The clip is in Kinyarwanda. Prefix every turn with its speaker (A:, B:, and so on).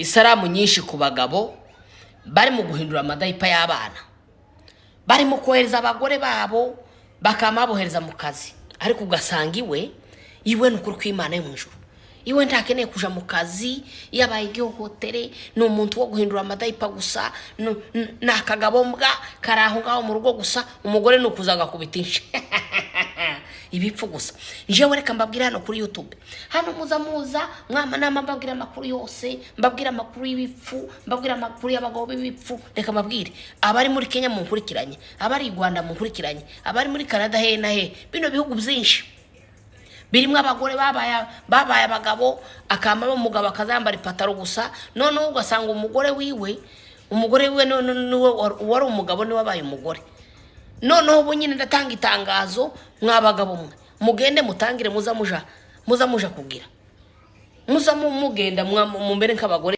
A: isaramu nyinshi ku bagabo bari mu guhindura amadayipa y'abana, bari mu kohereza abagore babo bakamabohereza mu kazi, ariko ugasanga iwe n'ukuri kw'Imana yo mu ijuru iwe ntakeneye kuja mu kazi, yabaye igihohotere, ni umuntu wo guhindura amadayipa gusa, nakagabo mbwa karaho ngaho mu rugo gusa, umugore nukuzaga kubitisha ibipfu gusa. Jewe reka mbabwira hano kuri YouTube, hano muza mwama nama mbabwira amakuru yose, mbabwira amakuru y'ibipfu, mbabwira amakuru y'abagabo b'ibipfu. Reka mbabwire abari muri Kenya munkurikiranye, abari Rwanda munkurikiranye, abari muri Canada he na he, bino bihugu byinshi birimwe abagore babaye abagabo, akamba umugabo akazambara ipataro gusa, none ugasanga umugore wiwe wari umugabo ni wabaye umugore. None ubu nyine ndatanga itangazo, mwabagabo mwe mugende mutangire muza muja kugira muza mugenda mu mbere nk'abagore.